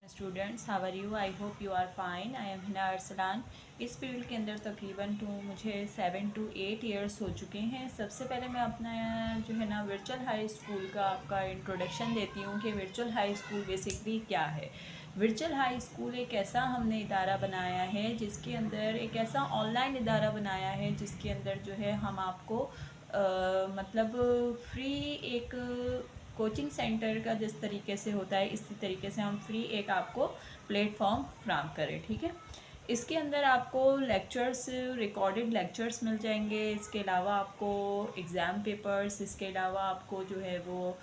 Students, how are you? I hope you are fine. I am Hina Arsalan. इस field के अंदर तकरीबन मुझे 7 to 8 ईयर्स हो चुके हैं। सबसे पहले मैं अपना जो है ना वर्चुअल हाई स्कूल का आपका इंट्रोडक्शन देती हूँ कि वर्चुअल हाई स्कूल बेसिकली क्या है। वर्चुअल हाई स्कूल एक ऐसा हमने इदारा बनाया है जिसके अंदर एक ऐसा ऑनलाइन इदारा बनाया है जिसके अंदर जो है हम आपको मतलब फ्री एक कोचिंग सेंटर का जिस तरीके से होता है इसी तरीके से हम फ्री एक आपको प्लेटफॉर्म फ्राहम करें। ठीक है, इसके अंदर आपको लेक्चर्स, रिकॉर्डेड लेक्चर्स मिल जाएंगे। इसके अलावा आपको एग्ज़ाम पेपर्स, इसके अलावा आपको जो है वो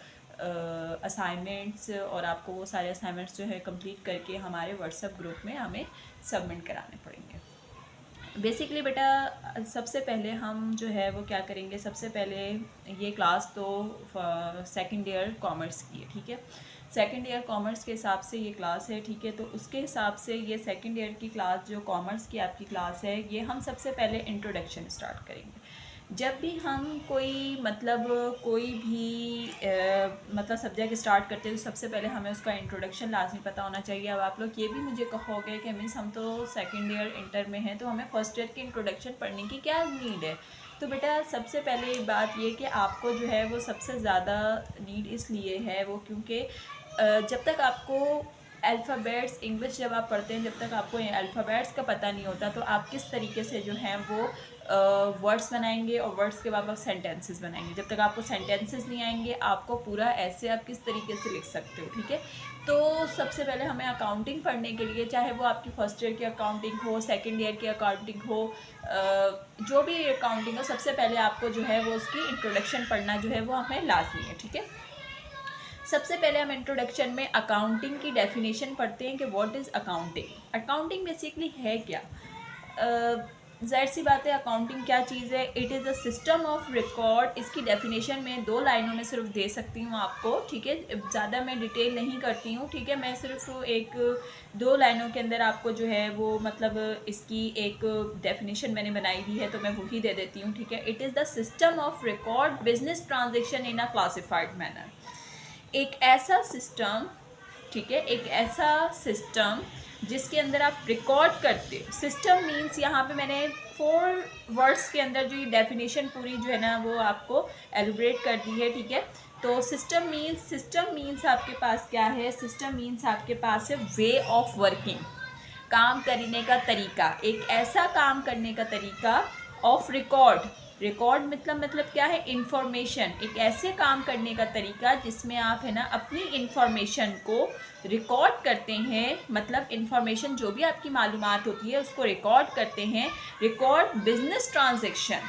असाइनमेंट्स, और आपको वो सारे असाइनमेंट्स जो है कंप्लीट करके हमारे व्हाट्सएप ग्रुप में हमें सबमिट कराने पड़ेंगे। बेसिकली बेटा सबसे पहले हम जो है वो क्या करेंगे, सबसे पहले ये क्लास तो सेकंड ईयर कॉमर्स की है। ठीक है, सेकंड ईयर कॉमर्स के हिसाब से ये क्लास है। ठीक है, तो उसके हिसाब से ये सेकंड ईयर की क्लास जो कॉमर्स की आपकी क्लास है, ये हम सबसे पहले इंट्रोडक्शन स्टार्ट करेंगे। जब भी हम कोई भी मतलब सब्जेक्ट स्टार्ट करते हैं तो सबसे पहले हमें उसका इंट्रोडक्शन लाजमी पता होना चाहिए। अब आप लोग ये भी मुझे कहोगे कि मीन्स हम तो सेकंड ईयर इंटर में हैं तो हमें फर्स्ट ईयर की इंट्रोडक्शन पढ़ने की क्या नीड है। तो बेटा सबसे पहले बात ये कि आपको जो है वो सबसे ज़्यादा नीड इसलिए है वो क्योंकि जब तक आपको अल्फ़ाबेट्स इंग्लिश जब आप पढ़ते हैं, जब तक आपको अल्फ़ाबेट्स का पता नहीं होता तो आप किस तरीके से जो हैं वो वर्ड्स बनाएंगे और वर्ड्स के बाद आप सेंटेंसेस बनाएंगे। जब तक आपको सेंटेंसेस नहीं आएंगे आपको पूरा ऐसे आप किस तरीके से लिख सकते हो। ठीक है, तो सबसे पहले हमें अकाउंटिंग पढ़ने के लिए, चाहे वो आपकी फ़र्स्ट ईयर की अकाउंटिंग हो, सेकेंड ईयर की अकाउंटिंग हो, जो भी अकाउंटिंग हो, सबसे पहले आपको जो है वो उसकी इंट्रोडक्शन पढ़ना जो है वो हमें लाजमी है। ठीक है, सबसे पहले हम इंट्रोडक्शन में अकाउंटिंग की डेफिनेशन पढ़ते हैं कि what is accounting. Accounting basically है क्या? ज़ाहिर सी बात है, अकाउंटिंग क्या चीज़ है? It is a system of record. इसकी डेफिनेशन मैं 2 लाइनों में सिर्फ दे सकती हूँ आपको। ठीक है, ज़्यादा मैं डिटेल नहीं करती हूँ। ठीक है, मैं सिर्फ 1-2 लाइनों के अंदर आपको जो है वो मतलब इसकी एक डेफिनेशन मैंने बनाई दी है तो मैं वही दे देती हूँ। ठीक है, it is the system of record business transaction in a classified manner. एक ऐसा सिस्टम, ठीक है, एक ऐसा सिस्टम जिसके अंदर आप रिकॉर्ड करते। सिस्टम मीन्स यहाँ पे मैंने 4 वर्ड्स के अंदर जो ये डेफिनेशन पूरी जो है ना वो आपको एलिब्रेट कर दी है। ठीक है, तो सिस्टम मीन्स आपके पास क्या है? सिस्टम मीन्स आपके पास है वे ऑफ वर्किंग, काम करने का तरीका, एक ऐसा काम करने का तरीका ऑफ रिकॉर्ड। रिकॉर्ड मतलब क्या है? इंफॉर्मेशन। एक ऐसे काम करने का तरीका जिसमें आप है ना अपनी इंफॉर्मेशन को रिकॉर्ड करते हैं, मतलब इंफॉर्मेशन जो भी आपकी मालूमात होती है उसको रिकॉर्ड करते हैं। Record business transaction.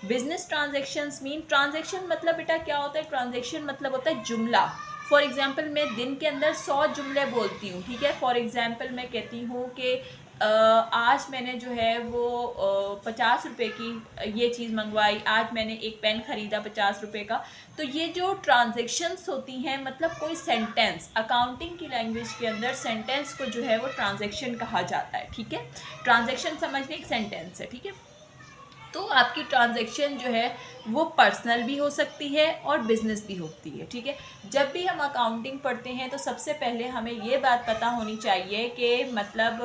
Business transactions mean, transaction मतलब बेटा क्या होता है? ट्रांजेक्शन मतलब होता है जुमला। फॉर एग्जाम्पल मैं दिन के अंदर 100 जुमले बोलती हूँ। ठीक है, फॉर एग्जाम्पल मैं कहती हूँ कि आज मैंने जो है वो 50 रुपये की ये चीज़ मंगवाई, आज मैंने एक पेन ख़रीदा 50 रुपये का। तो ये जो ट्रांजेक्शन्स होती हैं, मतलब कोई सेंटेंस, अकाउंटिंग की लैंग्वेज के अंदर सेंटेंस को जो है वो ट्रांजेक्शन कहा जाता है। ठीक है, ट्रांजेक्शन समझने एक सेंटेंस है। ठीक है, तो आपकी ट्रांजैक्शन जो है वो पर्सनल भी हो सकती है और बिज़नेस भी होती है। ठीक है, जब भी हम अकाउंटिंग पढ़ते हैं तो सबसे पहले हमें ये बात पता होनी चाहिए कि मतलब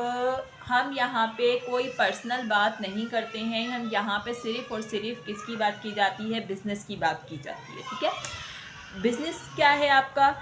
हम यहाँ पे कोई पर्सनल बात नहीं करते हैं, हम यहाँ पे सिर्फ़ और सिर्फ किसकी बात की जाती है? बिज़नेस की बात की जाती है। ठीक है, बिज़नेस क्या है आपका?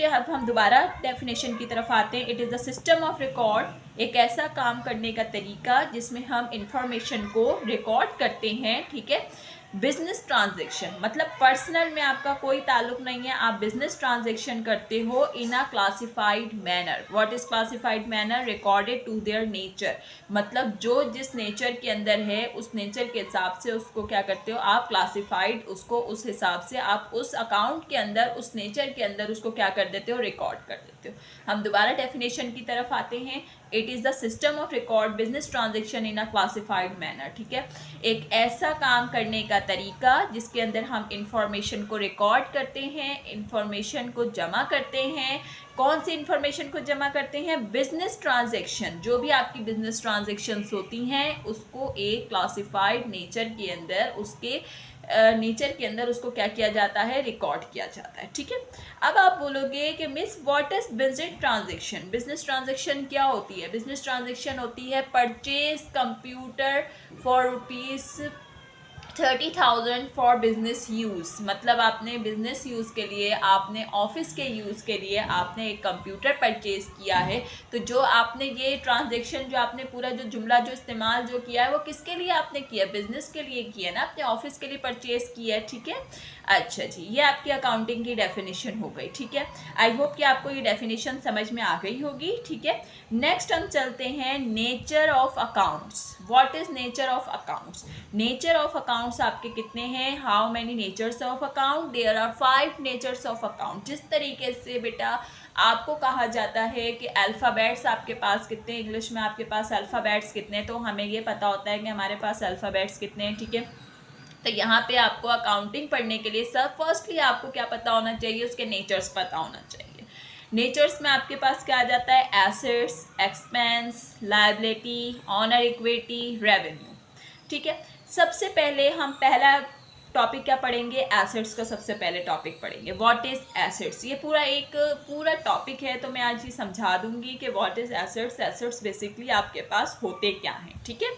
अब हम दोबारा डेफिनेशन की तरफ आते हैं। It is the system of record, एक ऐसा काम करने का तरीका जिसमें हम इंफॉर्मेशन को रिकॉर्ड करते हैं। ठीक है, बिजनेस ट्रांजेक्शन मतलब पर्सनल में आपका कोई ताल्लुक नहीं है, आप बिजनेस ट्रांजेक्शन करते हो in a classified manner. What is classified manner? Recorded to their nature, मतलब जो जिस नेचर के अंदर है उस नेचर के हिसाब से उसको क्या करते हो आप? क्लासिफाइड, उसको उस हिसाब से आप उस अकाउंट के अंदर, उस नेचर के अंदर उसको क्या कर देते हो? रिकॉर्ड कर देते हो। हम दोबारा डेफिनेशन की तरफ आते हैं। It is the system of record business transaction in a classified manner. ठीक है, एक ऐसा काम करने का तरीका जिसके अंदर हम इंफॉर्मेशन को रिकॉर्ड करते हैं, इंफॉर्मेशन को जमा करते हैं। कौन सी इंफॉर्मेशन को जमा करते हैं? बिजनेस ट्रांजेक्शन, जो भी आपकी बिजनेस ट्रांजेक्शन्स होती हैं उसको एक क्लासिफाइड नेचर के अंदर उसके नेचर के अंदर उसको क्या किया जाता है, रिकॉर्ड किया जाता है। ठीक है, अब आप बोलोगे कि miss what is business transaction. Business transaction क्या होती है? बिजनेस ट्रांजेक्शन होती है purchase computer for ₹30,000 for business use. मतलब आपने बिजनेस यूज़ के लिए, आपने ऑफिस के यूज़ के लिए आपने एक कंप्यूटर परचेज किया है। तो जो आपने ये ट्रांजैक्शन, जो आपने पूरा जो जुमला जो इस्तेमाल जो किया है वो किसके लिए आपने किया? बिजनेस के लिए किया ना, अपने ऑफिस के लिए परचेज किया है। ठीक है, अच्छा जी, ये आपकी अकाउंटिंग की डेफिनेशन हो गई। ठीक है, आई होप कि आपको ये डेफिनेशन समझ में आ गई होगी। ठीक है, नेक्स्ट हम चलते हैं nature of accounts. What is nature of accounts? Nature of accounts आपके कितने हैं? How many natures of account? There are 5 natures of account. जिस तरीके से बेटा आपको कहा जाता है कि अल्फ़ाबेट्स आपके पास कितने, इंग्लिश में आपके पास अल्फ़ाबेट्स कितने, तो हमें ये पता होता है कि हमारे पास अल्फ़ाबेट्स कितने हैं। ठीक है, तो यहाँ पे आपको अकाउंटिंग पढ़ने के लिए सब फर्स्टली आपको क्या पता होना चाहिए? उसके नेचर्स पता होना चाहिए। नेचर्स में आपके पास क्या आ जाता है? Assets, expense, liability, honour equity, revenue. ठीक है, सबसे पहले हम पहला टॉपिक क्या पढ़ेंगे? एसेट्स का सबसे पहले टॉपिक पढ़ेंगे। What is assets? ये पूरा टॉपिक है, तो मैं आज ये समझा दूंगी कि what is assets. Assets basically आपके पास होते क्या हैं। ठीक है,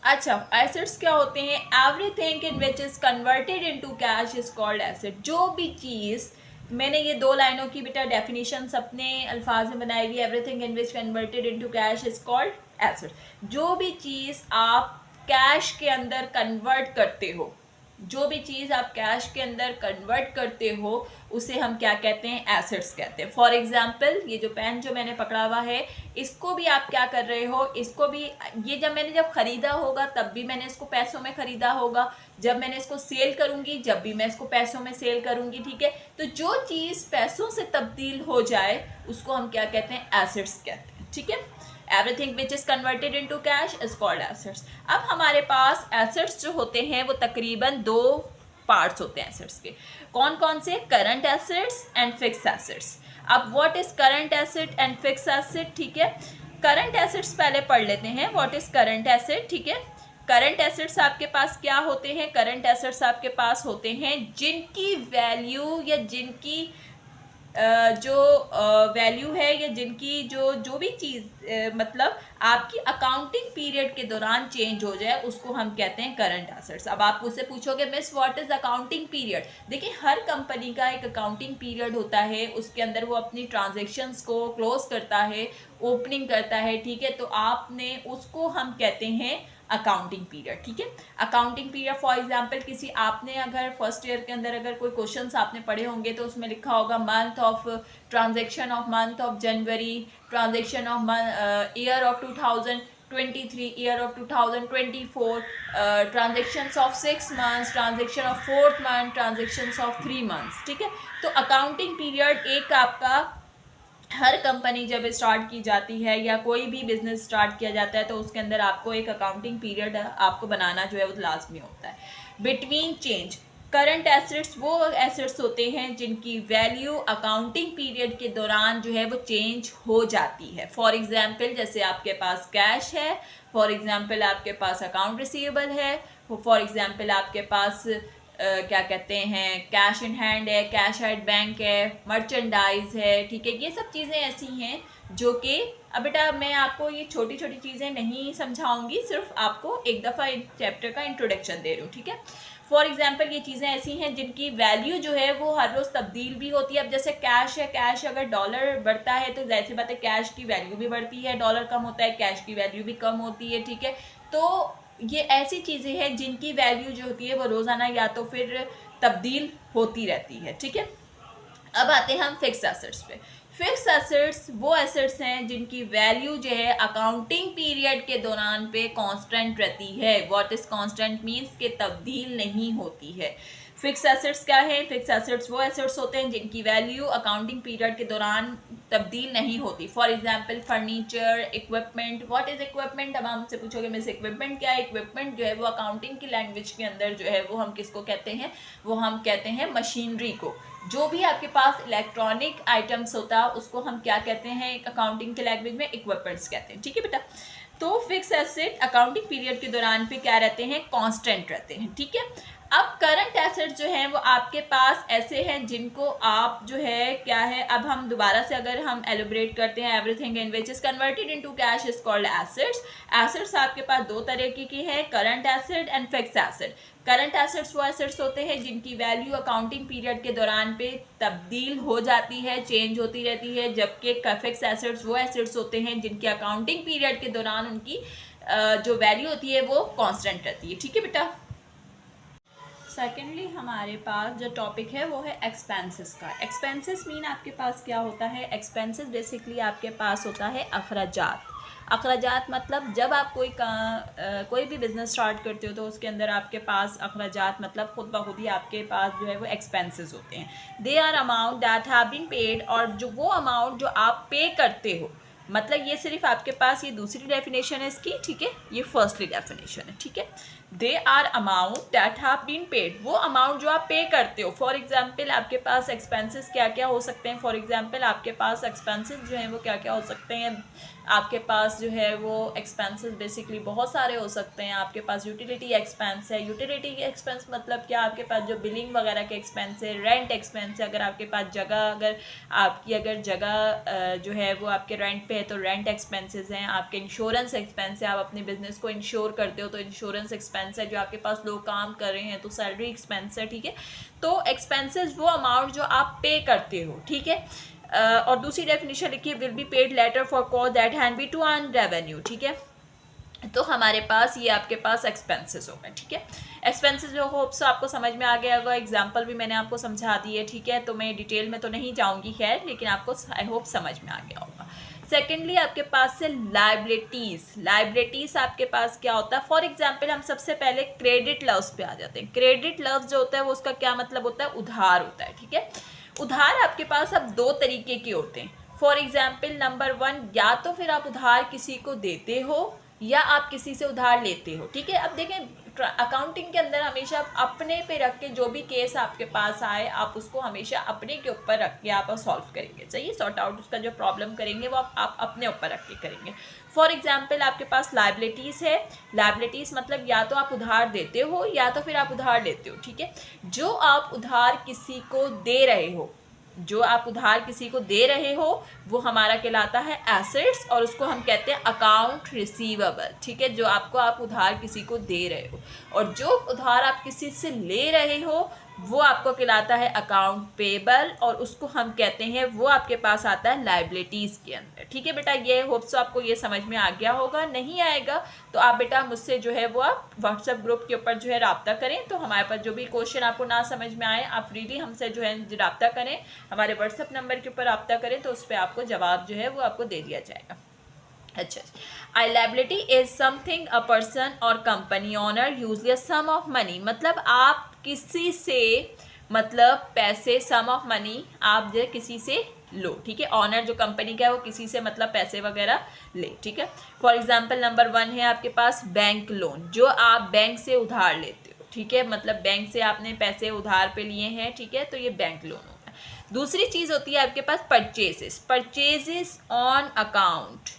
अच्छा, एसेट्स क्या होते हैं? Everything in which is converted into cash is called asset. जो भी चीज़, मैंने ये 2 लाइनों की बेटा डेफिनेशन अपने अल्फाज में बनाई हुई। Everything in which converted into cash is called asset. जो भी चीज़ आप कैश के अंदर कन्वर्ट करते हो, जो भी चीज़ आप कैश के अंदर कन्वर्ट करते हो, उसे हम क्या कहते हैं? एसेट्स कहते हैं। फॉर एग्जाम्पल, ये जो पेन जो मैंने पकड़ा हुआ है, इसको भी आप क्या कर रहे हो? इसको भी, ये जब खरीदा होगा तब भी मैंने इसको पैसों में खरीदा होगा, जब मैंने इसको सेल करूंगी जब भी मैं इसको पैसों में सेल करूंगी। ठीक है, तो जो चीज़ पैसों से तब्दील हो जाए उसको हम क्या कहते हैं? एसेट्स कहते हैं। ठीक है, everything which is converted into cash is called assets. अब हमारे पास एसेट्स जो होते हैं वो तकरीबन 2 पार्ट्स होते हैं एसेट्स के। कौन कौन से? Current assets and fix assets. अब what is current asset and fix asset? ठीक है, करंट एसेट्स पहले पढ़ लेते हैं। What is current asset? ठीक है, करंट एसेट्स आपके पास क्या होते हैं? करंट एसेट्स आपके पास होते हैं जिनकी वैल्यू या जिनकी जो वैल्यू है, या जिनकी जो भी चीज़ मतलब आपकी अकाउंटिंग पीरियड के दौरान चेंज हो जाए, उसको हम कहते हैं करंट एसेट्स। अब आप मुझसे पूछोगे miss what is accounting period? देखिए, हर कंपनी का एक अकाउंटिंग पीरियड होता है, उसके अंदर वो अपनी ट्रांजेक्शन्स को क्लोज करता है, ओपनिंग करता है। ठीक है, तो आपने उसको हम कहते हैं अकाउंटिंग पीरियड। ठीक है, अकाउंटिंग पीरियड फॉर एग्जांपल, किसी आपने अगर फर्स्ट ईयर के अंदर अगर कोई क्वेश्चंस आपने पढ़े होंगे तो उसमें लिखा होगा month of transaction of month of January, transaction of year of 2023, year of 2024, transactions of 6 months, transaction of 4th month, transactions of 3 months. ठीक है, तो अकाउंटिंग पीरियड एक आपका, हर कंपनी जब स्टार्ट की जाती है या कोई भी बिजनेस स्टार्ट किया जाता है तो उसके अंदर आपको एक अकाउंटिंग पीरियड आपको बनाना जो है वो लाजमी होता है। बिटवीन चेंज, करंट एसेट्स वो एसेट्स होते हैं जिनकी वैल्यू अकाउंटिंग पीरियड के दौरान जो है वो चेंज हो जाती है। फॉर एग्जांपल, जैसे आपके पास कैश है, फॉर एग्जांपल आपके पास अकाउंट रिसीवेबल है, फॉर एग्जांपल आपके पास क्या कहते हैं, कैश इन हैंड है, कैश एट बैंक है, मर्चेंडाइज है। ठीक है, ये सब चीज़ें ऐसी हैं जो कि, अब बेटा मैं आपको ये छोटी छोटी चीज़ें नहीं समझाऊंगी, सिर्फ आपको एक दफ़ा चैप्टर का इंट्रोडक्शन दे रही हूँ। ठीक है, फॉर एग्जांपल ये चीज़ें ऐसी हैं जिनकी वैल्यू जो है वो हर रोज़ तब्दील भी होती है। अब जैसे कैश है, कैश अगर डॉलर बढ़ता है तो जाहिर सी बात है कैश की वैल्यू भी बढ़ती है, डॉलर कम होता है कैश की वैल्यू भी कम होती है। ठीक है, तो ये ऐसी चीज़ें हैं जिनकी वैल्यू जो होती है वो रोज़ाना या तो फिर तब्दील होती रहती है। ठीक है, अब आते हैं हम फिक्स एसेट्स पे। फिक्स एसेट्स वो एसेट्स हैं जिनकी वैल्यू जो है अकाउंटिंग पीरियड के दौरान पे कांस्टेंट रहती है। व्हाट इज कांस्टेंट मींस के तब्दील नहीं होती है। फिक्स एसेट्स क्या है? फिक्स एसेट्स वो एसेट्स होते हैं जिनकी वैल्यू अकाउंटिंग पीरियड के दौरान तब्दील नहीं होती। For example furniture, equipment. What is equipment? अब हमसे पूछोगे मिस इक्विपमेंट क्या है? इक्विपमेंट जो है वो अकाउंटिंग की लैंग्वेज के अंदर जो है वो हम किसको कहते हैं? वो हम कहते हैं मशीनरी को। जो भी आपके पास इलेक्ट्रॉनिक आइटम्स होता है उसको हम क्या कहते हैं अकाउंटिंग के लैंग्वेज में? इक्विपमेंट्स कहते हैं। ठीक है बेटा, तो फिक्स एसेट अकाउंटिंग पीरियड के दौरान पे क्या रहते हैं, कांस्टेंट रहते हैं, ठीक है। अब करंट एसेट जो हैं वो आपके पास ऐसे हैं जिनको आप जो है क्या है, अब हम दोबारा से अगर हम एलिब्रेट करते हैं, everything in which is converted into cash is called assets. Assets आपके पास दो तरीके की है, current asset and fix asset. Current assets वो एसेट्स होते हैं जिनकी वैल्यू अकाउंटिंग पीरियड के दौरान पे तब्दील हो जाती है, चेंज होती रहती है, जबकि फिक्स एसेट्स वो एसेट्स होते हैं जिनकी अकाउंटिंग पीरियड के दौरान उनकी जो वैल्यू होती है वो कांस्टेंट रहती है, ठीक है बेटा। सेकेंडली हमारे पास जो टॉपिक है वो है एक्सपेंसेस का। एक्सपेंसेस मीन आपके पास क्या होता है, एक्सपेंसेस बेसिकली आपके पास होता है अखराजात। अखराजात मतलब जब आप कोई भी बिजनेस स्टार्ट करते हो तो उसके अंदर आपके पास अखराजात मतलब खुद ब खुद ही आपके पास जो है वो एक्सपेंसेस होते हैं। They are amount that have been paid, और जो वो अमाउंट जो आप पे करते हो, मतलब ये सिर्फ आपके पास ये दूसरी डेफिनेशन है इसकी, ठीक है, ये फर्स्टली डेफिनेशन है, ठीक है। They are amount that have been paid, वो अमाउंट जो आप पे करते हो। फॉर एग्जाम्पल आपके पास एक्सपेंसेस क्या क्या हो सकते हैं, फॉर एग्जाम्पल आपके पास एक्सपेंसेस जो हैं वो क्या क्या हो सकते हैं, आपके पास जो है वो एक्सपेंसेस बेसिकली बहुत सारे हो सकते हैं। आपके पास यूटिलिटी एक्सपेंस है, यूटिलिटी एक्सपेंस मतलब क्या, आपके पास जो बिलिंग वगैरह के एक्सपेंस है, रेंट एक्सपेंस है, अगर आपके पास जगह, अगर आपकी अगर जगह जो है वो आपके रेंट पे है तो रेंट एक्सपेंसेस हैं। आपके इंश्योरेंस एक्सपेंस है, आप अपने बिजनेस को इंश्योर करते हो तो इंश्योरेंस एक्सपेंस है। जो आपके पास लोग काम कर रहे हैं तो सैलरी एक्सपेंस है, ठीक है। तो एक्सपेंसेस वो अमाउंट जो आप पे करते हो, ठीक है। और दूसरी डेफिनेशन लिखिए, will be paid later for cost that have be to earn revenue, ठीक है। तो हमारे पास ये आपके पास एक्सपेंसेस हो गए, ठीक है। एक्सपेंसेस जो होप्स आपको समझ में आ गया होगा, एग्जांपल भी मैंने आपको समझा दी है, ठीक है। तो मैं डिटेल में तो नहीं जाऊंगी खैर, लेकिन आपको आई होप समझ में आ गया होगा। सेकेंडली आपके पास से लाइबिलिटीज। लाइबिलिटीज आपके पास क्या होता है, फॉर एग्जाम्पल हम सबसे पहले क्रेडिट लव्स पे आ जाते हैं। क्रेडिट लव्स जो होता है वो उसका क्या मतलब होता है, उधार होता है, ठीक है। उधार आपके पास अब दो तरीके के होते हैं। फॉर एग्जाम्पल नंबर 1, या तो फिर आप उधार किसी को देते हो या आप किसी से उधार लेते हो, ठीक है। अब देखें अकाउंटिंग के अंदर हमेशा अपने पे रख के जो भी केस आपके पास आए आप उसको हमेशा अपने के ऊपर रख के आप सॉल्व करेंगे, चाहिए सॉर्ट आउट उसका जो प्रॉब्लम करेंगे वो आप अपने ऊपर रख के करेंगे। फॉर एग्जाम्पल आपके पास लाइबिलिटीज़ है। लाइबिलिटीज़ मतलब या तो आप उधार देते हो या तो फिर आप उधार लेते हो, ठीक है। जो आप उधार किसी को दे रहे हो, जो आप उधार किसी को दे रहे हो वो हमारा कहलाता है एसेट्स, और उसको हम कहते हैं अकाउंट रिसीवेबल, ठीक है। जो आपको आप उधार किसी को दे रहे हो, और जो उधार आप किसी से ले रहे हो वो आपको कहलाता है अकाउंट पेबल, और उसको हम कहते हैं वो आपके पास आता है लाइबिलिटीज़ के अंदर, ठीक है बेटा। ये होप्स आपको ये समझ में आ गया होगा। नहीं आएगा तो आप बेटा मुझसे जो है वो आप व्हाट्सएप ग्रुप के ऊपर जो है रब्ता करें। तो हमारे पास जो भी क्वेश्चन आपको ना समझ में आए आप फ्रीली हमसे जो है रब्ता करें, हमारे व्हाट्सएप नंबर के ऊपर रब्ता करें, तो उस पर आपको जवाब जो है वो आपको दे दिया जाएगा। अच्छा, I liability is something a person और company owner usually sum of money, मतलब आप किसी से मतलब पैसे, सम ऑफ मनी आप जो किसी से लो, ठीक है। ऑनर जो कंपनी का है वो किसी से मतलब पैसे वगैरह ले, ठीक है। फॉर एग्जांपल नंबर 1 है आपके पास बैंक लोन, जो आप बैंक से उधार लेते हो, ठीक है। मतलब बैंक से आपने पैसे उधार पे लिए हैं, ठीक है, तो ये बैंक लोन होता है। दूसरी चीज़ होती है आपके पास परचेजेस। परचेजेस ऑन अकाउंट,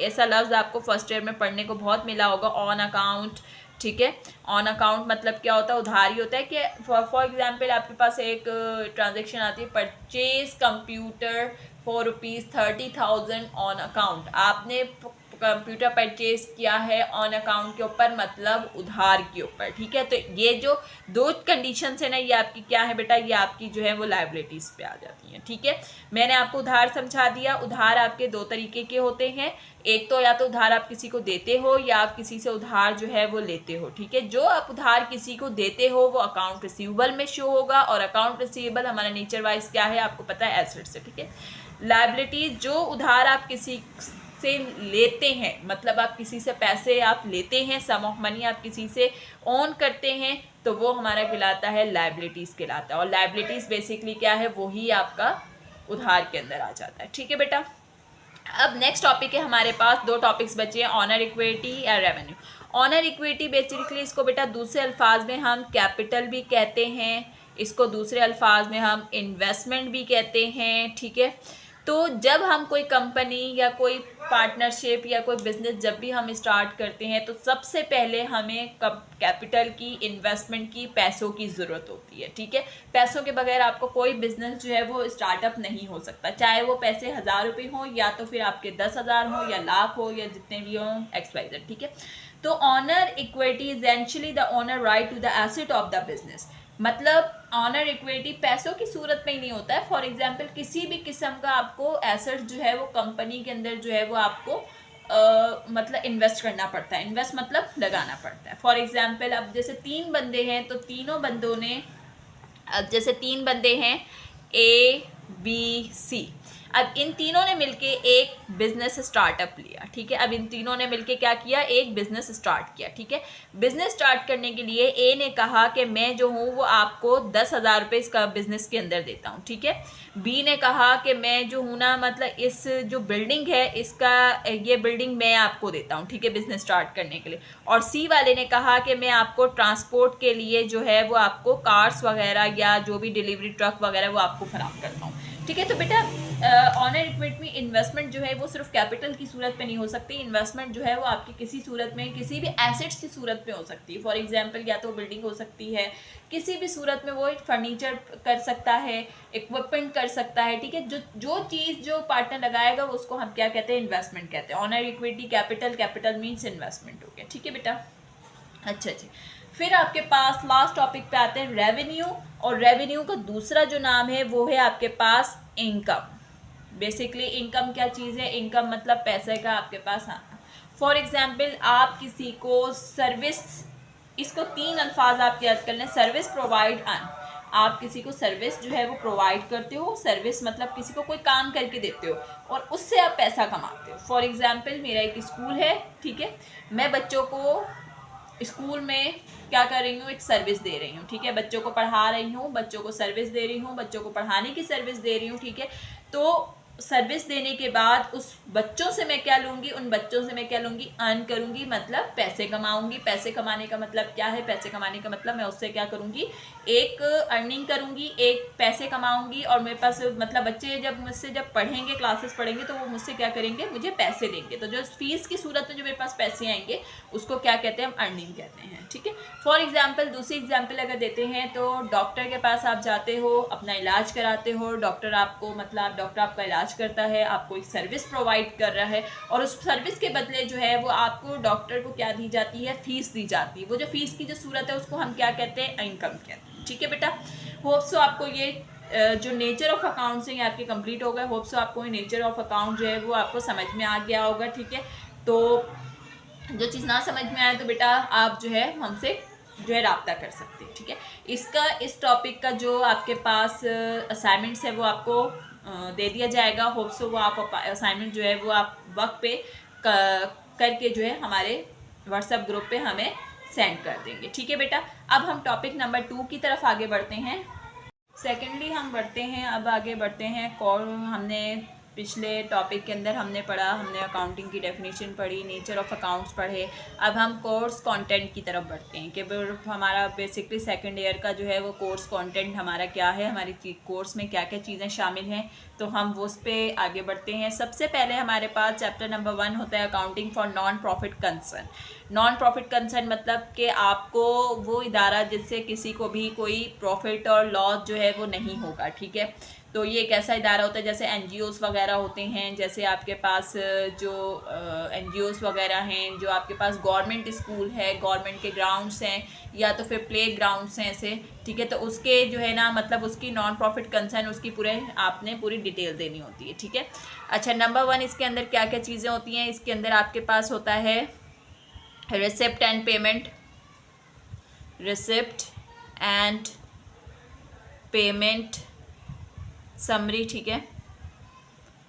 ऐसा लफ्ज़ आपको फर्स्ट ईयर में पढ़ने को बहुत मिला होगा, ऑन अकाउंट, ठीक है। ऑन अकाउंट मतलब क्या होता है, उधार ही होता है कि फॉर एग्जांपल आपके पास एक ट्रांजैक्शन आती है, purchase computer for ₹30,000 on account. आपने कंप्यूटर परचेज किया है ऑन अकाउंट के ऊपर, मतलब उधार के ऊपर, ठीक है। तो ये जो दो कंडीशन है ना, ये आपकी क्या है बेटा, ये आपकी जो है वो लाइबिलिटीज़ पे आ जाती हैं, ठीक है। मैंने आपको उधार समझा दिया। उधार आपके दो तरीके के होते हैं, एक तो या तो उधार आप किसी को देते हो या आप किसी से उधार जो है वो लेते हो, ठीक है। जो आप उधार किसी को देते हो वो अकाउंट रिसीवेबल में शो होगा, और अकाउंट रिसीवेबल हमारा नेचर वाइज क्या है आपको पता है, एसेट्स है, ठीक है। लायबिलिटी, जो उधार आप किसी से लेते हैं, मतलब आप किसी से पैसे आप लेते हैं, सम ऑफ मनी आप किसी से ओन करते हैं, तो वो हमारा कहलाता है लायबिलिटीज़ कहलाता है। और लायबिलिटीज़ बेसिकली क्या है, वही आपका उधार के अंदर आ जाता है, ठीक है बेटा। अब नेक्स्ट टॉपिक है हमारे पास, दो टॉपिक्स बचे हैं, ऑनर इक्विटी या रेवेन्यू। ऑनर इक्विटी बेसिकली इसको बेटा दूसरे अल्फाज में हम कैपिटल भी कहते हैं, इसको दूसरे अल्फाज में हम इन्वेस्टमेंट भी कहते हैं, ठीक है। तो जब हम कोई कंपनी या कोई पार्टनरशिप या कोई बिजनेस जब भी हम स्टार्ट करते हैं तो सबसे पहले हमें कैपिटल की, इन्वेस्टमेंट की, पैसों की ज़रूरत होती है, ठीक है। पैसों के बगैर आपको कोई बिजनेस जो है वो स्टार्टअप नहीं हो सकता, चाहे वो पैसे 1000 रुपये हों या तो फिर आपके 10,000 हो या लाख हो या जितने भी हों, XYZ, ठीक है। तो ऑनर इक्विटी इज एंचुअली the owner right to the asset of the business. मतलब ऑनर इक्विटी पैसों की सूरत में ही नहीं होता है। फॉर एग्जांपल किसी भी किस्म का आपको एसेट जो है वो कंपनी के अंदर जो है वो आपको मतलब इन्वेस्ट करना पड़ता है। इन्वेस्ट मतलब लगाना पड़ता है। फॉर एग्जांपल अब जैसे 3 बंदे हैं तो तीनों बंदों ने, अब जैसे 3 बंदे हैं ABC, अब इन तीनों ने मिलके एक बिजनेस स्टार्टअप लिया, ठीक है। अब इन तीनों ने मिलके क्या किया, एक बिजनेस स्टार्ट किया, ठीक है। बिजनेस स्टार्ट करने के लिए ए ने कहा कि मैं जो हूँ वो आपको 10,000 रुपये इसका बिजनेस के अंदर देता हूँ, ठीक है। बी ने कहा कि मैं जो हूँ ना, मतलब इस जो बिल्डिंग है इसका, ये बिल्डिंग मैं आपको देता हूँ, ठीक है, बिजनेस स्टार्ट करने के लिए। और सी वाले ने कहा कि मैं आपको ट्रांसपोर्ट के लिए जो है वो आपको कार्स वगैरह या जो भी डिलीवरी ट्रक वगैरह वो आपको फराहम करता हूँ, ठीक है। तो बेटा ऑनर इक्विटी में इन्वेस्टमेंट जो है वो सिर्फ कैपिटल की सूरत में नहीं हो सकती। इन्वेस्टमेंट जो है वो आपकी किसी सूरत में, किसी भी एसेट्स की सूरत में हो सकती है। फॉर एग्जांपल या तो बिल्डिंग हो सकती है, किसी भी सूरत में वो फर्नीचर कर सकता है, इक्विपमेंट कर सकता है, ठीक है। जो चीज़ जो पार्टनर लगाएगा वो उसको हम क्या कहते हैं, इन्वेस्टमेंट कहते हैं। Honour equity capital, capital means investment हो गया, ठीक है बेटा। अच्छा जी, फिर आपके पास लास्ट टॉपिक पे आते हैं रेवेन्यू। और रेवेन्यू का दूसरा जो नाम है वो है आपके पास इनकम। बेसिकली इनकम क्या चीज़ है, इनकम मतलब पैसे का आपके पास आना। फॉर एग्जाम्पल आप किसी को सर्विस, इसको 3 अल्फाज आप याद कर लें, सर्विस, प्रोवाइड, अर्न। आप किसी को सर्विस जो है वो प्रोवाइड करते हो, सर्विस मतलब किसी को कोई काम करके देते हो और उससे आप पैसा कमाते हो। फॉर एग्जाम्पल मेरा एक स्कूल है, ठीक है, मैं बच्चों को स्कूल में क्या कर रही हूँ, एक सर्विस दे रही हूँ, ठीक है। बच्चों को पढ़ा रही हूँ, बच्चों को सर्विस दे रही हूँ, बच्चों को पढ़ाने की सर्विस दे रही हूँ, ठीक है। तो सर्विस देने के बाद उस बच्चों से मैं क्या लूँगी, उन बच्चों से मैं क्या लूँगी, अर्न करूँगी, मतलब पैसे कमाऊँगी। पैसे कमाने का मतलब क्या है, पैसे कमाने का मतलब मैं उससे क्या करूँगी, एक अर्निंग करूँगी, एक पैसे कमाऊँगी। और मेरे पास मतलब बच्चे जब मुझसे जब पढ़ेंगे, क्लासेस पढ़ेंगे तो वो मुझसे क्या करेंगे, मुझे पैसे देंगे। तो जो फीस की सूरत में जो मेरे पास पैसे आएंगे उसको क्या कहते हैं, हम अर्निंग कहते हैं, ठीक है। फॉर एग्जाम्पल दूसरी एग्जाम्पल अगर देते हैं तो डॉक्टर के पास आप जाते हो, अपना इलाज कराते हो, डॉक्टर आपको मतलब डॉक्टर आपका इलाज करता है, आपको एक सर्विस प्रोवाइड कर रहा है और उस सर्विस के बदले जो है वो आपको डॉक्टर को क्या दी जाती है, फीस दी जाती है। वो जो फीस की जो सूरत है उसको हम क्या कहते हैं, इनकम कहते हैं, ठीक है बेटा। होप सो आपको ये जो नेचर ऑफ अकाउंट्स आपके कंप्लीट हो गए। होप सो आपको ये नेचर ऑफ अकाउंट जो है वो आपको समझ में आ गया होगा, ठीक है। तो जो चीज़ ना समझ में आए तो बेटा आप जो है हमसे जो है रब्ता कर सकते हैं, ठीक है। इसका इस टॉपिक का जो आपके पास असाइनमेंट्स है वो आपको दे दिया जाएगा। होप सो वो आप असाइनमेंट जो है वो आप वक्त पे करके जो है हमारे व्हाट्सएप ग्रुप पे हमें सेंड कर देंगे, ठीक है बेटा। अब हम टॉपिक नंबर 2 की तरफ आगे बढ़ते हैं। सेकेंडली हम बढ़ते हैं, अब आगे बढ़ते हैं हमने पिछले टॉपिक के अंदर हमने पढ़ा, हमने अकाउंटिंग की डेफिनेशन पढ़ी, नेचर ऑफ अकाउंट्स पढ़े। अब हम कोर्स कंटेंट की तरफ बढ़ते हैं कि हमारा बेसिकली सेकंड ईयर का जो है वो कोर्स कंटेंट हमारा क्या है, हमारी कोर्स में क्या क्या चीज़ें शामिल हैं, तो हम वो उस पर आगे बढ़ते हैं। सबसे पहले हमारे पास चैप्टर नंबर 1 होता है accounting for non profit concern. Non profit concern मतलब कि आपको वो इदारा जिससे किसी को भी कोई प्रॉफिट और लॉस जो है वो नहीं होगा, ठीक है। तो ये एक ऐसा इदारा होता है जैसे NGOs वगैरह होते हैं, जैसे आपके पास जो NGOs वगैरह हैं, जो आपके पास गवर्नमेंट स्कूल है, गवर्नमेंट के ग्राउंड्स हैं या तो फिर प्ले ग्राउंड्स हैं ऐसे, ठीक है। तो उसके जो है ना मतलब उसकी नॉन प्रॉफिट कंसर्न उसकी पूरे आपने पूरी डिटेल देनी होती है, ठीक है। अच्छा, नंबर 1 इसके अंदर क्या क्या चीज़ें होती हैं, इसके अंदर आपके पास होता है receipt and payment, receipt and payment summary, ठीक है।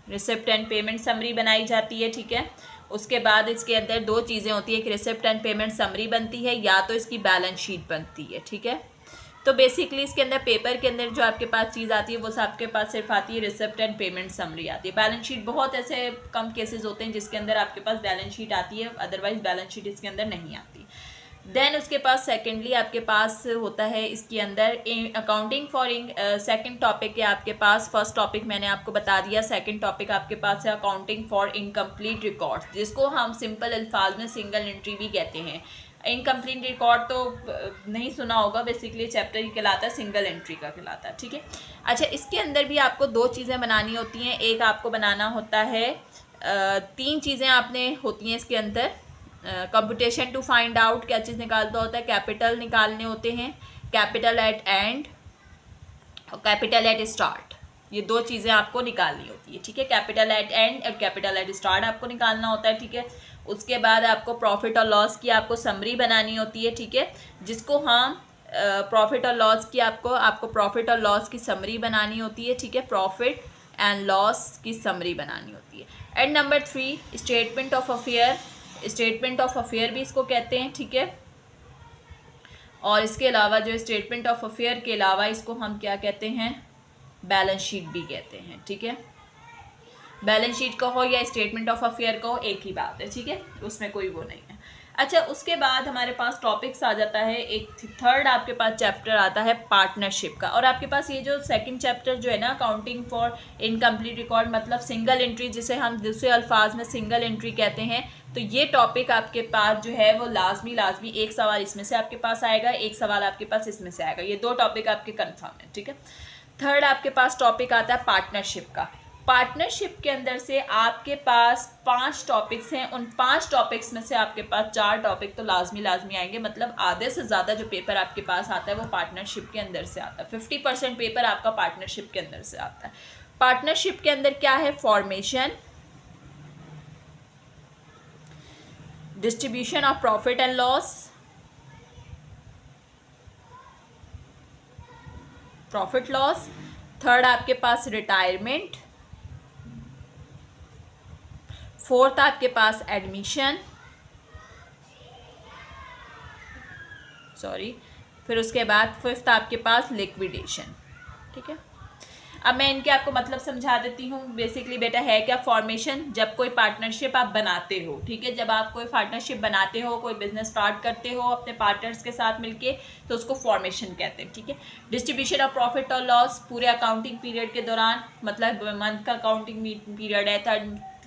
रिसिप्ट एंड पेमेंट समरी बनाई जाती है, ठीक है। उसके बाद इसके अंदर 2 चीज़ें होती है, एक रिसिप्ट एंड पेमेंट समरी बनती है या तो इसकी बैलेंस शीट बनती है, ठीक है। तो बेसिकली इसके अंदर पेपर के अंदर जो आपके पास चीज़ आती है वो आपके पास सिर्फ आती है रिसिप्ट एंड पेमेंट समरी आती है। बैलेंस शीट बहुत ऐसे कम केसेस होते हैं जिसके अंदर आपके पास बैलेंस शीट आती है, अदरवाइज बैलेंस शीट इसके अंदर नहीं आती। देन उसके पास सेकेंडली आपके पास होता है इसके अंदर अकाउंटिंग फॉर सेकेंड टॉपिक है आपके पास। फर्स्ट टॉपिक मैंने आपको बता दिया, सेकेंड टॉपिक आपके पास है अकाउंटिंग फॉर इनकम्प्लीट रिकॉर्ड्स, जिसको हम सिंपल अल्फाज में सिंगल एंट्री भी कहते हैं। इनकम्प्लीट रिकॉर्ड तो नहीं सुना होगा, बेसिकली चैप्टर ही कहलाता है, सिंगल एंट्री का कहलाता है, ठीक है। अच्छा, इसके अंदर भी आपको दो चीज़ें बनानी होती हैं। एक आपको बनाना होता है, तीन चीज़ें आपने होती हैं इसके अंदर। कंप्यूटेशन टू फाइंड आउट क्या चीज़ निकालता होता है, कैपिटल निकालने होते हैं, कैपिटल एट एंड और कैपिटल एट स्टार्ट, ये दो चीज़ें आपको निकालनी होती है, ठीक है। कैपिटल एट एंड और कैपिटल एट स्टार्ट आपको निकालना होता है, ठीक है। उसके बाद आपको प्रॉफिट और लॉस की आपको समरी बनानी होती है, ठीक है, जिसको हम प्रॉफिट और लॉस की आपको प्रॉफिट और लॉस की समरी बनानी होती है, ठीक है। प्रॉफिट एंड लॉस की समरी बनानी होती है। And number 3 statement of affair, statement of affair भी इसको कहते हैं, ठीक है। और इसके अलावा जो स्टेटमेंट ऑफ अफेयर के अलावा इसको हम क्या कहते हैं, बैलेंस शीट भी कहते हैं, ठीक है। बैलेंस शीट कहो या स्टेटमेंट ऑफ अफेयर कहो, एक ही बात है, ठीक है, उसमें कोई वो नहीं है। अच्छा, उसके बाद हमारे पास टॉपिक्स आ जाता है, एक थर्ड आपके पास चैप्टर आता है पार्टनरशिप का। और आपके पास ये जो सेकंड चैप्टर जो है ना, अकाउंटिंग फॉर इनकम्प्लीट रिकॉर्ड मतलब सिंगल एंट्री, जिसे हम दूसरे अल्फाज में सिंगल एंट्री कहते हैं, तो ये टॉपिक आपके पास जो है वो लाजमी एक सवाल इसमें से आपके पास आएगा, एक सवाल आपके पास इसमें से आएगा, ये दो टॉपिक आपके कन्फर्म है, ठीक है। थर्ड आपके पास टॉपिक आता है पार्टनरशिप का। पार्टनरशिप के अंदर से आपके पास 5 टॉपिक्स हैं, उन 5 टॉपिक्स में से आपके पास 4 टॉपिक तो लाजमी आएंगे, मतलब आधे से ज़्यादा जो पेपर आपके पास आता है वो पार्टनरशिप के अंदर से आता है। 50% पेपर आपका पार्टनरशिप के अंदर से आता है। पार्टनरशिप के अंदर क्या है, formation, distribution of profit and loss, profit loss. Third आपके पास रिटायरमेंट। फोर्थ आपके पास एडमिशन, फिर उसके बाद फिफ्थ आपके पास लिक्विडेशन, ठीक है। अब मैं इनके आपको मतलब समझा देती हूँ। बेसिकली बेटा है क्या, फॉर्मेशन, जब कोई पार्टनरशिप आप बनाते हो, ठीक है, जब आप कोई पार्टनरशिप बनाते हो, कोई बिजनेस स्टार्ट करते हो अपने पार्टनर्स के साथ मिलके, तो उसको फॉर्मेशन कहते हैं, ठीक है। डिस्ट्रीब्यूशन ऑफ प्रॉफिट और लॉस पूरे अकाउंटिंग पीरियड के दौरान, मतलब मंथ का अकाउंटिंग पीरियड है,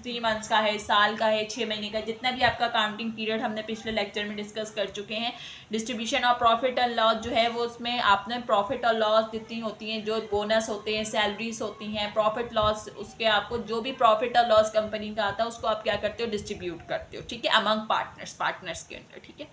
3 मंथ्स का है, साल का है, 6 महीने का, जितना भी आपका अकाउंटिंग पीरियड हमने पिछले लेक्चर में डिस्कस कर चुके हैं। Distribution of profit and loss जो है वो उसमें आपने प्रॉफिट और लॉस जितनी होती हैं, जो बोनस होते हैं, सैलरीज होती हैं, प्रॉफिट लॉस, उसके आपको जो भी प्रॉफिट और लॉस कंपनी का आता है उसको आप क्या करते हो, डिस्ट्रीब्यूट करते हो, ठीक है, अमंग पार्टनर्स के अंदर, ठीक है।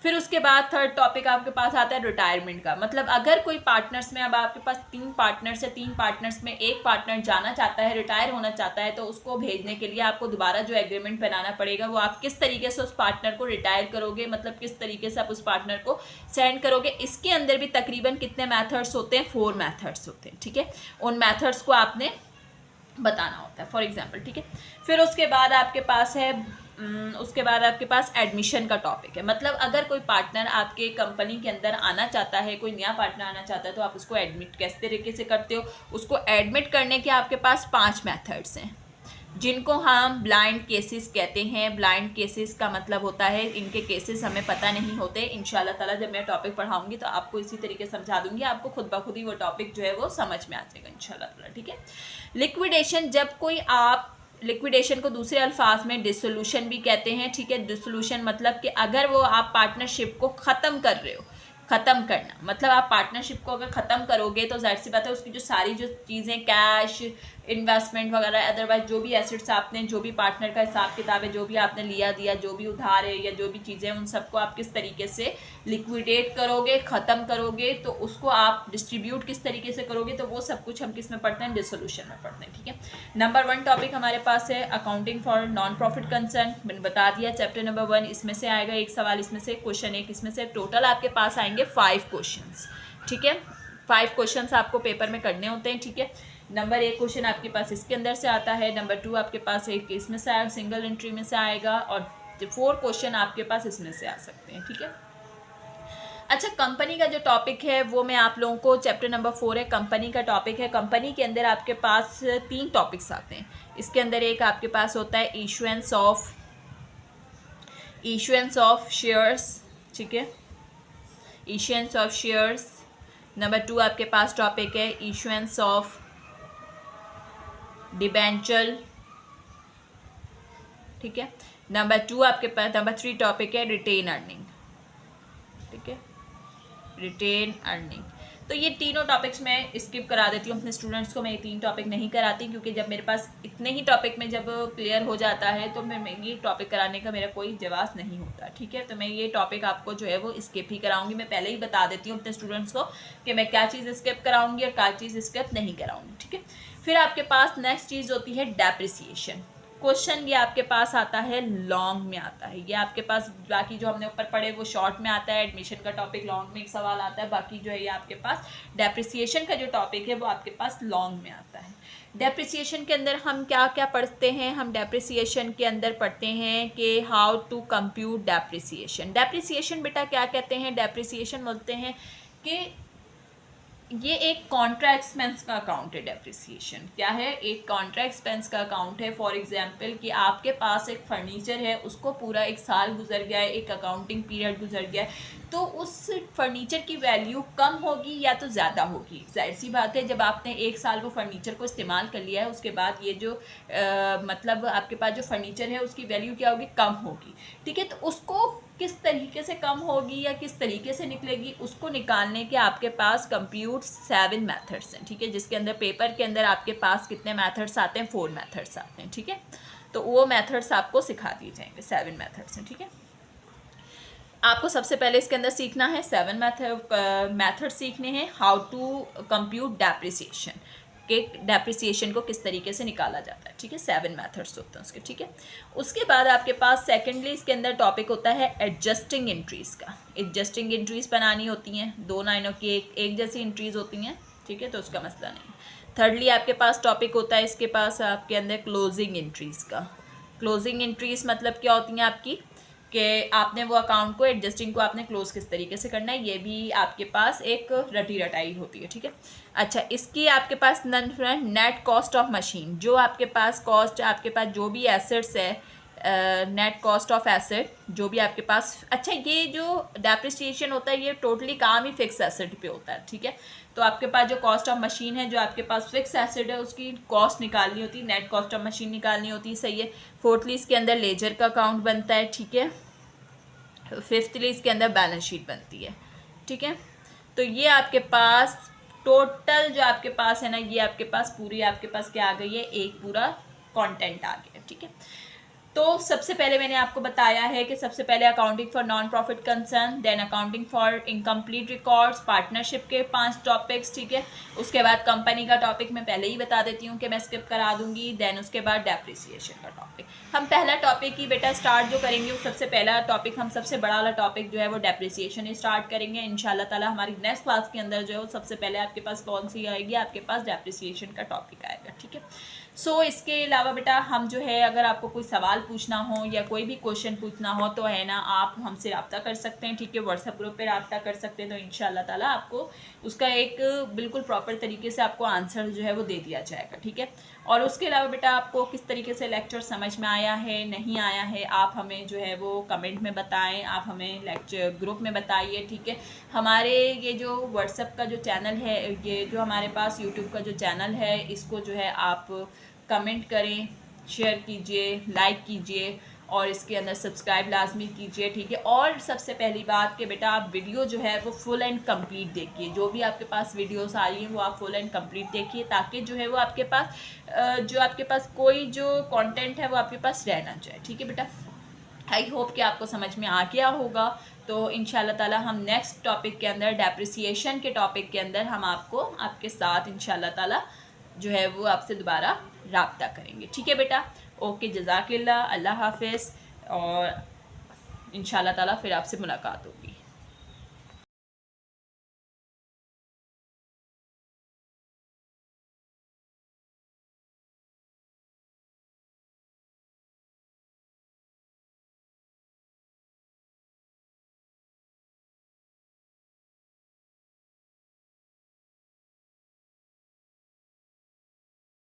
फिर उसके बाद थर्ड टॉपिक आपके पास आता है रिटायरमेंट का। मतलब अगर कोई पार्टनर्स में, अब आपके पास 3 पार्टनर्स है, 3 पार्टनर्स में एक पार्टनर जाना चाहता है, रिटायर होना चाहता है, तो उसको भेजने के लिए आपको दोबारा जो एग्रीमेंट बनाना पड़ेगा, वो आप किस तरीके से उस पार्टनर को रिटायर करोगे, मतलब किस तरीके से आप उस पार्टनर को सेंड करोगे। इसके अंदर भी तकरीबन कितने मैथड्स होते हैं, 4 मैथड्स होते हैं, ठीक है। उन मैथड्स को आपने बताना होता है, फॉर एग्जाम्पल, ठीक है। फिर उसके बाद आपके पास एडमिशन का टॉपिक है। मतलब अगर कोई पार्टनर आपके कंपनी के अंदर आना चाहता है, कोई नया पार्टनर आना चाहता है, तो आप उसको एडमिट किस तरीके से करते हो। उसको एडमिट करने के आपके पास 5 मेथड्स हैं, जिनको हम ब्लाइंड केसेस कहते हैं। ब्लाइंड केसेस का मतलब होता है इनके केसेस हमें पता नहीं होते। इंशाल्लाह ताला जब मैं टॉपिक पढ़ाऊंगी तो आपको इसी तरीके से समझा दूंगी, आपको खुद ब खुद ही वो टॉपिक जो है वो समझ में आ जाएगा इंशाल्लाह ताला, ठीक है। लिक्विडेशन, जब कोई आप लिक्विडेशन को दूसरे अल्फाज में डिसोल्यूशन भी कहते हैं, ठीक है। डिसोल्यूशन मतलब कि अगर वो आप पार्टनरशिप को ख़त्म कर रहे हो, ख़त्म करना मतलब आप पार्टनरशिप को अगर ख़त्म करोगे तो जाहिर सी बात है उसकी जो सारी जो चीज़ें, कैश, इन्वेस्टमेंट वगैरह, अदरवाइज जो भी एसेट्स आपने, जो भी पार्टनर का हिसाब किताब है, जो भी आपने लिया दिया, जो भी उधार है या जो भी चीज़ें, उन सबको आप किस तरीके से लिक्विडेट करोगे, ख़त्म करोगे, तो उसको आप डिस्ट्रीब्यूट किस तरीके से करोगे, तो वो सब कुछ हम किस में पढ़ते हैं, डिसोल्यूशन में पढ़ते हैं, ठीक है। नंबर 1 टॉपिक हमारे पास है accounting for non profit concern. मैंने बता दिया चैप्टर नंबर 1, इसमें से आएगा एक सवाल, इसमें से क्वेश्चन एक, इसमें से टोटल आपके पास आएंगे 5 क्वेश्चंस, ठीक है। 5 क्वेश्चंस आपको पेपर में करने होते हैं, ठीक है। नंबर 1 क्वेश्चन आपके पास इसके अंदर से आता है, नंबर 2 आपके पास एक इसमें से आएगा, सिंगल एंट्री में से आएगा, और 4 क्वेश्चन आपके पास इसमें से आ सकते हैं, ठीक है। अच्छा, कंपनी का जो टॉपिक है वो मैं आप लोगों को, चैप्टर नंबर 4 है, कंपनी का टॉपिक है। कंपनी के अंदर आपके पास 3 टॉपिक्स आते हैं। इसके अंदर एक आपके पास होता है इशुएंस ऑफ शेयर्स ठीक है, इशुएंस ऑफ शेयर्स। नंबर 2 आपके पास टॉपिक है इशुएंस ऑफ डिबेंचर, ठीक है। नंबर 3 टॉपिक है रिटेन अर्निंग, ठीक है, रिटेन अर्निंग। तो ये तीनों टॉपिक्स मैं स्किप करा देती हूँ अपने स्टूडेंट्स को, मैं ये 3 टॉपिक नहीं कराती, क्योंकि जब मेरे पास इतने ही टॉपिक में जब क्लियर हो जाता है तो मैं ये टॉपिक कराने का मेरा कोई जवाब नहीं होता, ठीक है। तो मैं ये टॉपिक आपको जो है वो स्किप ही कराऊंगी। मैं पहले ही बता देती हूँ अपने स्टूडेंट्स को कि मैं क्या चीज़ स्किप कराऊंगी और क्या चीज़ स्किप नहीं कराऊंगी, ठीक है। फिर आपके पास नेक्स्ट चीज़ होती है डेप्रिसिएशन। क्वेश्चन ये आपके पास आता है लॉन्ग में आता है, ये आपके पास बाकी जो हमने ऊपर पढ़े वो शॉर्ट में आता है, एडमिशन का टॉपिक लॉन्ग में एक सवाल आता है, बाकी जो है ये आपके पास डेप्रिसिएशन का जो टॉपिक है वो आपके पास लॉन्ग में आता है। डेप्रिसिएशन के अंदर हम क्या क्या पढ़ते हैं, हम डेप्रिसिएशन के अंदर पढ़ते हैं कि how to compute depreciation. Depreciation बेटा क्या कहते हैं, डेप्रिसिएशन बोलते हैं कि ये एक कॉन्ट्रा एक्सपेंस का अकाउंट है। डेप्रिसिएशन क्या है, एक कॉन्ट्रा एक्सपेंस का अकाउंट है। फॉर एग्जांपल कि आपके पास एक फर्नीचर है, उसको पूरा 1 साल गुजर गया है, एक अकाउंटिंग पीरियड गुजर गया है, तो उस फर्नीचर की वैल्यू कम होगी या तो ज़्यादा होगी। जाहिर सी बात है, जब आपने 1 साल वो फर्नीचर को इस्तेमाल कर लिया है, उसके बाद ये जो मतलब आपके पास जो फर्नीचर है उसकी वैल्यू क्या होगी, कम होगी, ठीक है। तो उसको किस तरीके से कम होगी या किस तरीके से निकलेगी, उसको निकालने के आपके पास कंप्यूट 7 मेथड्स हैं, ठीक है। जिसके अंदर पेपर के अंदर आपके पास कितने मेथड्स आते हैं, 4 मेथड्स आते हैं, ठीक है। तो वो मेथड्स आपको सिखा दिए जाएंगे, 7 मेथड्स हैं, ठीक है। आपको सबसे पहले इसके अंदर सीखना है 7 मेथड सीखने हैं, हाउ टू कंप्यूट डेप्रिसिएशन, के डेप्रिसिएशन को किस तरीके से निकाला जाता है, ठीक है। 7 मेथड्स होते हैं उसके, ठीक है। उसके बाद आपके पास सेकेंडली इसके अंदर टॉपिक होता है एडजस्टिंग एंट्रीज़ का। एडजस्टिंग एंट्रीज़ बनानी होती हैं, 2 लाइनों की एक जैसी एंट्रीज़ होती हैं, ठीक है, तो उसका मसला नहीं। थर्डली आपके पास टॉपिक होता है इसके पास आपके अंदर क्लोजिंग एंट्रीज़ का। क्लोजिंग एंट्रीज़ मतलब क्या होती हैं आपकी, कि आपने वो अकाउंट को एडजस्टिंग को आपने क्लोज किस तरीके से करना है, ये भी आपके पास एक रटी रटाई होती है, ठीक है। अच्छा, इसकी आपके पास नेट कॉस्ट ऑफ मशीन, जो आपके पास कॉस्ट, आपके पास जो भी एसेट्स है, नेट कॉस्ट ऑफ एसेट जो भी आपके पास। अच्छा, ये जो डेप्रिसिएशन होता है ये टोटली काम ही फिक्स एसेट पे होता है, ठीक है। तो आपके पास जो कॉस्ट ऑफ मशीन है, जो आपके पास फिक्स एसेट है, उसकी कॉस्ट निकालनी होती है, नेट कॉस्ट ऑफ मशीन निकालनी होती है, सही है। फोर्थली इसके अंदर लेजर का अकाउंट बनता है, ठीक है। फिफ्थली इसके अंदर बैलेंस शीट बनती है, ठीक है। तो ये आपके पास टोटल जो आपके पास है ना, ये आपके पास पूरी आपके पास क्या आ गई है, एक पूरा कंटेंट आ गया, ठीक है। तो सबसे पहले मैंने आपको बताया है कि सबसे पहले accounting for non profit concern, then accounting for incomplete records, partnership के 5 टॉपिक्स, ठीक है। उसके बाद कंपनी का टॉपिक मैं पहले ही बता देती हूँ कि मैं स्किप करा दूंगी। देन उसके बाद डेप्रिसिएशन का टॉपिक। हम पहला टॉपिक ही बेटा स्टार्ट जो करेंगे, सबसे पहला टॉपिक, हम सबसे बड़ा वाला टॉपिक जो है वो डेप्रिसिएशन ही स्टार्ट करेंगे इंशाल्लाह ताला। हमारी नेक्स्ट क्लास के अंदर जो है वो सबसे पहले आपके पास कौन सी आएगी, आपके पास डेप्रिसिएशन का टॉपिक आएगा, ठीक है। सो इसके अलावा बेटा हम जो है, अगर आपको कोई सवाल पूछना हो या कोई भी क्वेश्चन पूछना हो तो है ना, आप हमसे रब्ता कर सकते हैं, ठीक है। व्हाट्सएप ग्रुप पे रब्ता कर सकते हैं, तो इंशाल्लाह ताला आपको उसका एक बिल्कुल प्रॉपर तरीके से आपको आंसर जो है वो दे दिया जाएगा, ठीक है। और उसके अलावा बेटा आपको किस तरीके से लेक्चर समझ में आया है, नहीं आया है, आप हमें जो है वो कमेंट में बताएं, आप हमें लेक्चर ग्रुप में बताइए, ठीक है। हमारे ये जो व्हाट्सएप का जो चैनल है, ये जो हमारे पास यूट्यूब का जो चैनल है, इसको जो है आप कमेंट करें, शेयर कीजिए, लाइक कीजिए और इसके अंदर सब्सक्राइब लाजमी कीजिए, ठीक है। और सबसे पहली बात कि बेटा आप वीडियो जो है वो फुल एंड कंप्लीट देखिए, जो भी आपके पास वीडियोस आ रही हैं वो आप फुल एंड कंप्लीट देखिए, ताकि जो है वो आपके पास कोई जो कंटेंट है वो आपके पास रह ना जाए, ठीक है बेटा। आई होप कि आपको समझ में आ गया होगा। तो इंशाल्लाह ताला हम नेक्स्ट टॉपिक के अंदर, डेप्रिसिएशन के टॉपिक के अंदर, हम आपके साथ इंशाल्लाह ताला जो है वो आपसे दोबारा राब्ता करेंगे, ठीक है बेटा। ओके, जज़ाकिल्लाह, अल्लाह हाफिज़, और इंशाल्लाह ताला फिर आपसे मुलाकात होगी।